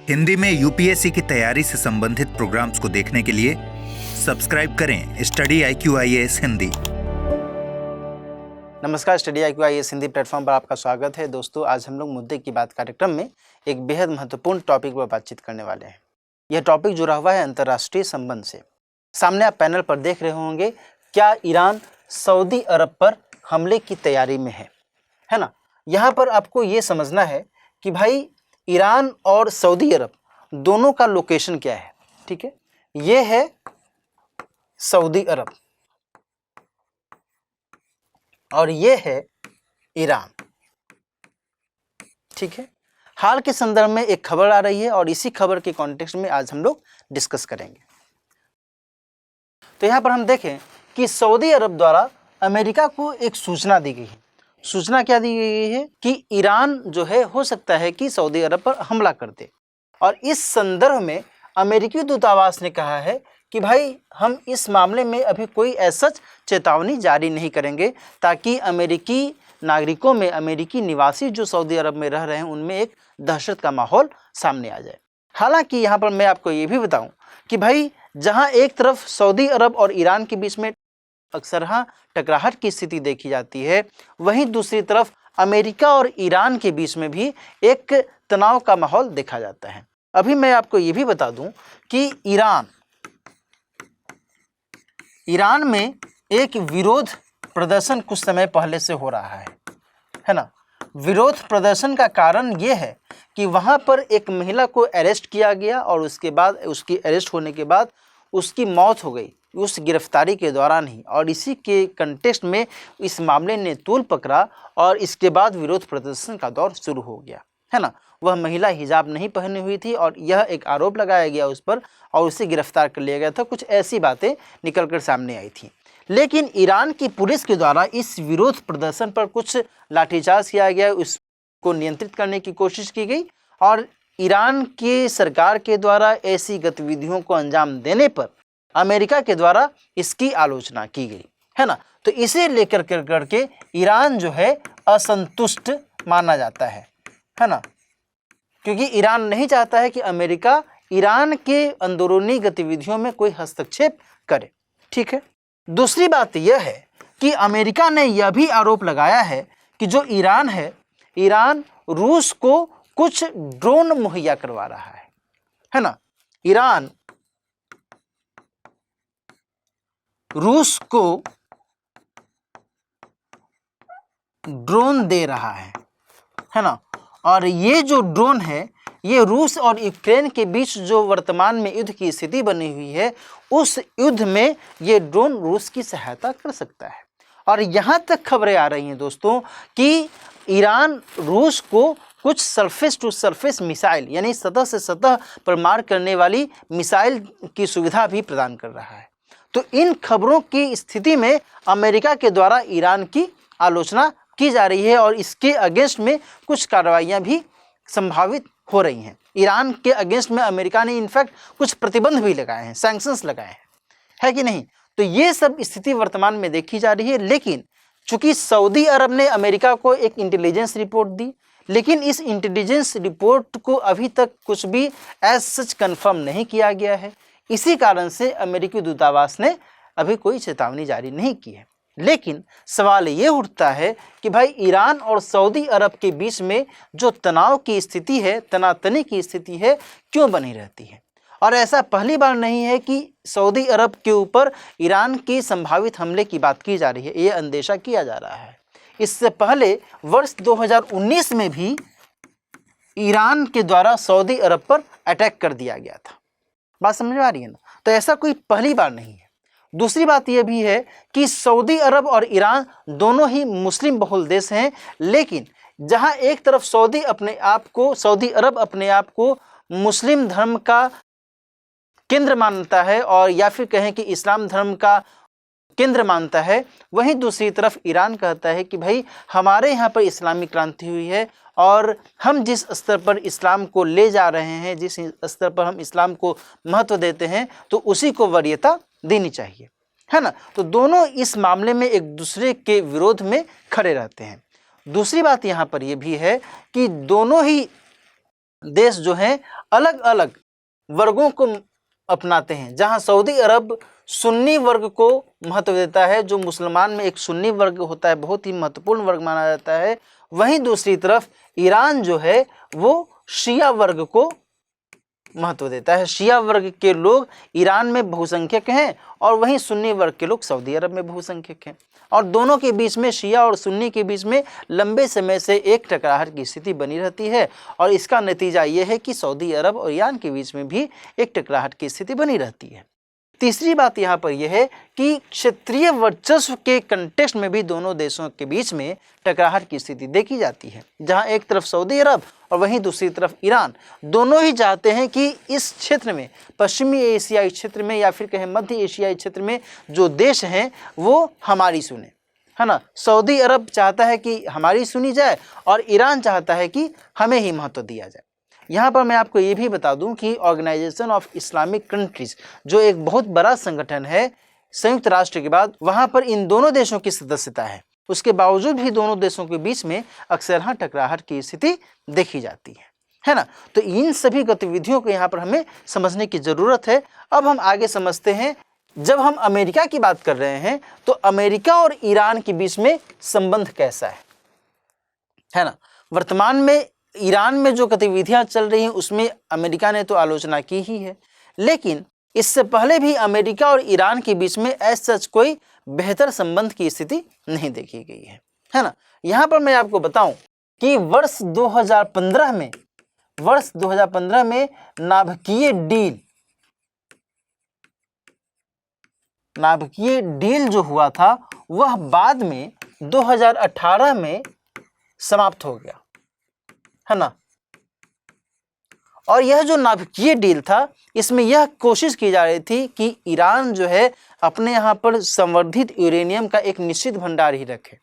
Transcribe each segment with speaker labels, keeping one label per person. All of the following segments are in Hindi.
Speaker 1: हिंदी में यूपीएससी की तैयारी से संबंधित प्रोग्राम्स को देखने के लिए सब्सक्राइब करें स्टडी IQ IAS हिंदी।
Speaker 2: नमस्कार, study IQ IAS Hindi platform पर आपका स्वागत है। दोस्तों, आज हम लोग मुद्दे की बात कार्यक्रम में एक बेहद महत्वपूर्ण टॉपिक पर बातचीत करने वाले हैं। यह टॉपिक जुड़ा हुआ है अंतर्राष्ट्रीय संबंध से। सामने आप पैनल पर देख रहे होंगे, क्या ईरान सऊदी अरब पर हमले की तैयारी में है ना। यहाँ पर आपको ये समझना है कि भाई ईरान और सऊदी अरब दोनों का लोकेशन क्या है। ठीक है, ये है सऊदी अरब और ये है ईरान। ठीक है, हाल के संदर्भ में एक खबर आ रही है और इसी खबर के कॉन्टेक्स्ट में आज हम लोग डिस्कस करेंगे। तो यहाँ पर हम देखें कि सऊदी अरब द्वारा अमेरिका को एक सूचना दी गई है। सूचना क्या दी गई है कि ईरान जो है हो सकता है कि सऊदी अरब पर हमला कर दे, और इस संदर्भ में अमेरिकी दूतावास ने कहा है कि भाई हम इस मामले में अभी कोई ऐसा चेतावनी जारी नहीं करेंगे ताकि अमेरिकी नागरिकों में, अमेरिकी निवासी जो सऊदी अरब में रह रहे हैं, उनमें एक दहशत का माहौल सामने आ जाए। हालांकि यहाँ पर मैं आपको ये भी बताऊं कि भाई जहाँ एक तरफ सऊदी अरब और ईरान के बीच में अक्सर टकराहट की स्थिति देखी जाती है, वहीं दूसरी तरफ अमेरिका और ईरान के बीच में भी एक तनाव का माहौल देखा जाता है। अभी मैं आपको ये भी बता दूं कि ईरान में एक विरोध प्रदर्शन कुछ समय पहले से हो रहा है ना। विरोध प्रदर्शन का कारण ये है कि वहाँ पर एक महिला को अरेस्ट किया गया और उसके बाद उसकी अरेस्ट होने के बाद उसकी मौत हो गई उस गिरफ्तारी के दौरान ही, और इसी के कंटेक्स्ट में इस मामले ने तूल पकड़ा और इसके बाद विरोध प्रदर्शन का दौर शुरू हो गया, है ना। वह महिला हिजाब नहीं पहनी हुई थी और यह एक आरोप लगाया गया उस पर और उसे गिरफ्तार कर लिया गया था। कुछ ऐसी बातें निकल कर सामने आई थी, लेकिन ईरान की पुलिस के द्वारा इस विरोध प्रदर्शन पर कुछ लाठीचार्ज किया गया, उसको नियंत्रित करने की कोशिश की गई और ईरान की सरकार के द्वारा ऐसी गतिविधियों को अंजाम देने पर अमेरिका के द्वारा इसकी आलोचना की गई, है ना। तो इसे लेकर करके ईरान जो है असंतुष्ट माना जाता है ना, क्योंकि ईरान नहीं चाहता है कि अमेरिका ईरान के अंदरूनी गतिविधियों में कोई हस्तक्षेप करे। ठीक है, दूसरी बात यह है कि अमेरिका ने यह भी आरोप लगाया है कि जो ईरान है, ईरान रूस को कुछ ड्रोन मुहैया करवा रहा है ना। ईरान रूस को ड्रोन दे रहा है ना। और ये जो ड्रोन है, ये रूस और यूक्रेन के बीच जो वर्तमान में युद्ध की स्थिति बनी हुई है, उस युद्ध में ये ड्रोन रूस की सहायता कर सकता है। और यहाँ तक खबरें आ रही हैं दोस्तों कि ईरान रूस को कुछ सरफेस टू सरफेस मिसाइल, यानी सतह से सतह पर मार करने वाली मिसाइल की सुविधा भी प्रदान कर रहा है। तो इन खबरों की स्थिति में अमेरिका के द्वारा ईरान की आलोचना की जा रही है और इसके अगेंस्ट में कुछ कार्रवाइयाँ भी संभावित हो रही हैं। ईरान के अगेंस्ट में अमेरिका ने इनफैक्ट कुछ प्रतिबंध भी लगाए हैं, सैंक्शंस लगाए हैं, है कि नहीं। तो ये सब स्थिति वर्तमान में देखी जा रही है। लेकिन चूंकि सऊदी अरब ने अमेरिका को एक इंटेलिजेंस रिपोर्ट दी, लेकिन इस इंटेलिजेंस रिपोर्ट को अभी तक कुछ भी एज सच कन्फर्म नहीं किया गया है। इसी कारण से अमेरिकी दूतावास ने अभी कोई चेतावनी जारी नहीं की है। लेकिन सवाल ये उठता है कि भाई ईरान और सऊदी अरब के बीच में जो तनाव की स्थिति है, तनातनी की स्थिति है, क्यों बनी रहती है। और ऐसा पहली बार नहीं है कि सऊदी अरब के ऊपर ईरान की संभावित हमले की बात की जा रही है, ये अंदेशा किया जा रहा है। इससे पहले वर्ष 2019 में भी ईरान के द्वारा सऊदी अरब पर अटैक कर दिया गया था। बात समझ में आ रही है ना। तो ऐसा कोई पहली बार नहीं है। दूसरी बात यह भी है कि सऊदी अरब और ईरान दोनों ही मुस्लिम बहुल देश हैं, लेकिन जहां एक तरफ सऊदी अरब अपने आप को मुस्लिम धर्म का केंद्र मानता है और या फिर कहें कि इस्लाम धर्म का केंद्र मानता है, वहीं दूसरी तरफ ईरान कहता है कि भाई हमारे यहाँ पर इस्लामी क्रांति हुई है और हम जिस स्तर पर इस्लाम को ले जा रहे हैं, जिस स्तर पर हम इस्लाम को महत्व देते हैं, तो उसी को वरीयता देनी चाहिए, है ना। तो दोनों इस मामले में एक दूसरे के विरोध में खड़े रहते हैं। दूसरी बात यहाँ पर यह भी है कि दोनों ही देश जो हैं अलग अलग वर्गों को अपनाते हैं। जहां सऊदी अरब सुन्नी वर्ग को महत्व देता है, जो मुसलमान में एक सुन्नी वर्ग होता है, बहुत ही महत्वपूर्ण वर्ग माना जाता है, वहीं दूसरी तरफ ईरान जो है वो शिया वर्ग को महत्व देता है। शिया वर्ग के लोग ईरान में बहुसंख्यक हैं और वहीं सुन्नी वर्ग के लोग सऊदी अरब में बहुसंख्यक हैं, और दोनों के बीच में, शिया और सुन्नी के बीच में लंबे समय से एक टकराहट की स्थिति बनी रहती है, और इसका नतीजा ये है कि सऊदी अरब और ईरान के बीच में भी एक टकराहट की स्थिति बनी रहती है। तीसरी बात यहाँ पर यह है कि क्षेत्रीय वर्चस्व के कंटेक्स्ट में भी दोनों देशों के बीच में टकराहट की स्थिति देखी जाती है, जहाँ एक तरफ सऊदी अरब और वहीं दूसरी तरफ ईरान, दोनों ही चाहते हैं कि इस क्षेत्र में, पश्चिमी एशियाई क्षेत्र में या फिर कहें मध्य एशियाई क्षेत्र में जो देश हैं वो हमारी सुने, है ना। सऊदी अरब चाहता है कि हमारी सुनी जाए और ईरान चाहता है कि हमें ही महत्व दिया जाए। यहाँ पर मैं आपको ये भी बता दूं कि ऑर्गेनाइजेशन ऑफ इस्लामिक कंट्रीज जो एक बहुत बड़ा संगठन है संयुक्त राष्ट्र के बाद, वहाँ पर इन दोनों देशों की सदस्यता है। उसके बावजूद भी दोनों देशों के बीच में अक्सर टकराहट की स्थिति देखी जाती है ना। तो इन सभी गतिविधियों को यहाँ पर हमें समझने की ज़रूरत है। अब हम आगे समझते हैं, जब हम अमेरिका की बात कर रहे हैं तो अमेरिका और ईरान के बीच में संबंध कैसा है ना। वर्तमान में ईरान में जो गतिविधियां चल रही हैं उसमें अमेरिका ने तो आलोचना की ही है, लेकिन इससे पहले भी अमेरिका और ईरान के बीच में ऐसा सच कोई बेहतर संबंध की स्थिति नहीं देखी गई है ना। यहाँ पर मैं आपको बताऊं कि वर्ष 2015 में नाभिकीय डील जो हुआ था वह बाद में 2018 में समाप्त हो गया, है ना। और यह जो नाभिकीय डील था, इसमें यह कोशिश की जा रही थी कि ईरान जो है अपने यहाँ पर संवर्धित यूरेनियम का एक निश्चित भंडार ही रखे,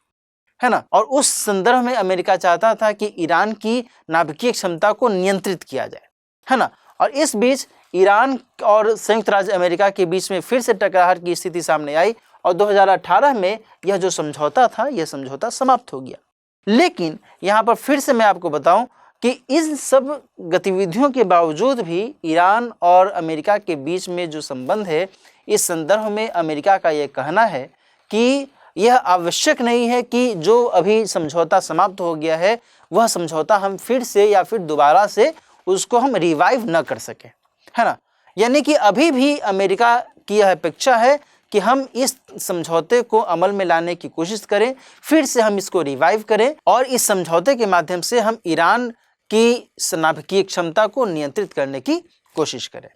Speaker 2: है ना। और उस संदर्भ में अमेरिका चाहता था कि ईरान की नाभिकीय क्षमता को नियंत्रित किया जाए, है ना। और इस बीच ईरान और संयुक्त राज्य अमेरिका के बीच में फिर से टकराहट की स्थिति सामने आई और 2018 में यह जो समझौता था, यह समझौता समाप्त हो गया। लेकिन यहाँ पर फिर से मैं आपको बताऊं कि इन सब गतिविधियों के बावजूद भी ईरान और अमेरिका के बीच में जो संबंध है, इस संदर्भ में अमेरिका का यह कहना है कि यह आवश्यक नहीं है कि जो अभी समझौता समाप्त हो गया है वह समझौता हम फिर से या फिर दोबारा से उसको हम रिवाइव न कर सकें, है ना। यानी कि अभी भी अमेरिका की यह अपेक्षा है कि हम इस समझौते को अमल में लाने की कोशिश करें, फिर से हम इसको रिवाइव करें और इस समझौते के माध्यम से हम ईरान की नाभिकीय क्षमता को नियंत्रित करने की कोशिश करें,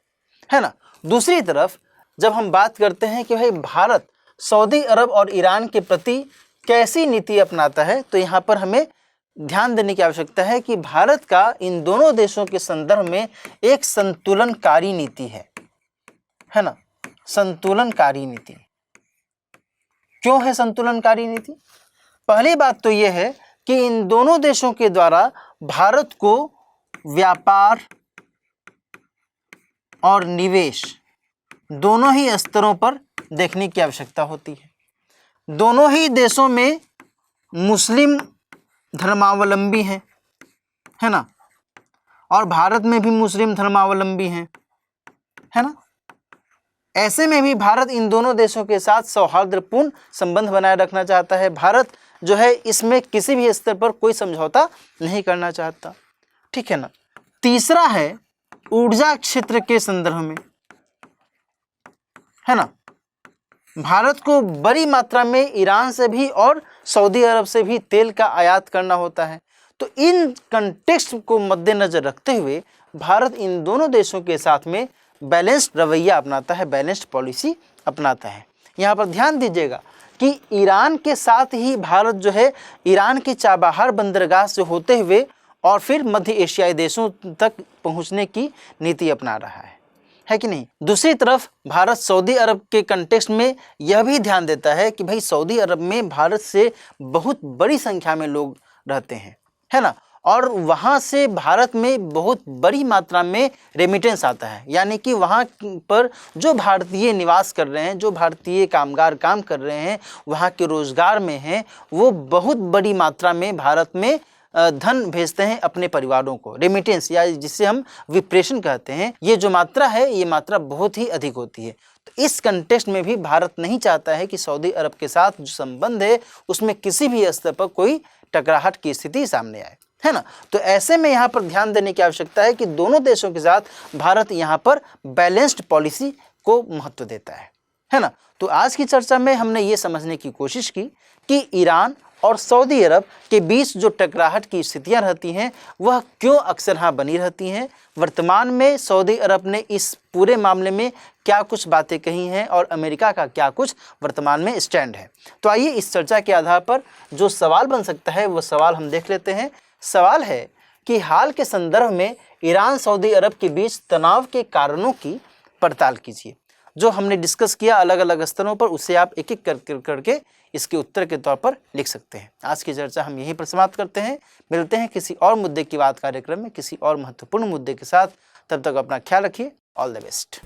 Speaker 2: है ना। दूसरी तरफ जब हम बात करते हैं कि भाई भारत सऊदी अरब और ईरान के प्रति कैसी नीति अपनाता है, तो यहाँ पर हमें ध्यान देने की आवश्यकता है कि भारत का इन दोनों देशों के संदर्भ में एक संतुलनकारी नीति है ना। संतुलनकारी नीति क्यों है संतुलनकारी नीति? पहली बात तो यह है कि इन दोनों देशों के द्वारा भारत को व्यापार और निवेश दोनों ही स्तरों पर देखने की आवश्यकता होती है। दोनों ही देशों में मुस्लिम धर्मावलंबी हैं, है ना, और भारत में भी मुस्लिम धर्मावलंबी हैं, है ना। ऐसे में भी भारत इन दोनों देशों के साथ सौहार्दपूर्ण संबंध बनाए रखना चाहता है। भारत जो है इसमें किसी भी स्तर पर कोई समझौता नहीं करना चाहता, ठीक है ना। तीसरा है ऊर्जा क्षेत्र के संदर्भ में, है ना। भारत को बड़ी मात्रा में ईरान से भी और सऊदी अरब से भी तेल का आयात करना होता है। तो इन कंटेक्स्ट को मद्देनजर रखते हुए भारत इन दोनों देशों के साथ में बैलेंस्ड रवैया अपनाता है, बैलेंस्ड पॉलिसी अपनाता है। यहाँ पर ध्यान दीजिएगा कि ईरान के साथ ही भारत जो है ईरान की चाबहार बंदरगाह से होते हुए और फिर मध्य एशियाई देशों तक पहुँचने की नीति अपना रहा है कि नहीं। दूसरी तरफ भारत सऊदी अरब के कंटेक्स्ट में यह भी ध्यान देता है कि भाई सऊदी अरब में भारत से बहुत बड़ी संख्या में लोग रहते हैं, है ना, और वहाँ से भारत में बहुत बड़ी मात्रा में रेमिटेंस आता है। यानी कि वहाँ पर जो भारतीय निवास कर रहे हैं, जो भारतीय कामगार काम कर रहे हैं, वहाँ के रोज़गार में हैं, वो बहुत बड़ी मात्रा में भारत में धन भेजते हैं अपने परिवारों को, रेमिटेंस या जिसे हम विप्रेशन कहते हैं, ये जो मात्रा है ये मात्रा बहुत ही अधिक होती है। तो इस कंटेक्स्ट में भी भारत नहीं चाहता है कि सऊदी अरब के साथ जो संबंध है उसमें किसी भी स्तर पर कोई टकराहट की स्थिति सामने आए, है ना। तो ऐसे में यहाँ पर ध्यान देने की आवश्यकता है कि दोनों देशों के साथ भारत यहाँ पर बैलेंस्ड पॉलिसी को महत्व देता है ना। तो आज की चर्चा में हमने ये समझने की कोशिश की कि ईरान और सऊदी अरब के बीच जो टकराहट की स्थितियां रहती हैं वह क्यों अक्सर हाँ बनी रहती हैं, वर्तमान में सऊदी अरब ने इस पूरे मामले में क्या कुछ बातें कही हैं और अमेरिका का क्या कुछ वर्तमान में स्टैंड है। तो आइए इस चर्चा के आधार पर जो सवाल बन सकता है वो सवाल हम देख लेते हैं। सवाल है कि हाल के संदर्भ में ईरान सऊदी अरब के बीच तनाव के कारणों की पड़ताल कीजिए। जो हमने डिस्कस किया अलग अलग स्तरों पर उसे आप एक एक करके इसके उत्तर के तौर पर लिख सकते हैं। आज की चर्चा हम यहीं पर समाप्त करते हैं। मिलते हैं किसी और मुद्दे की बात कार्यक्रम में किसी और महत्वपूर्ण मुद्दे के साथ। तब तक अपना ख्याल रखिए। All the best.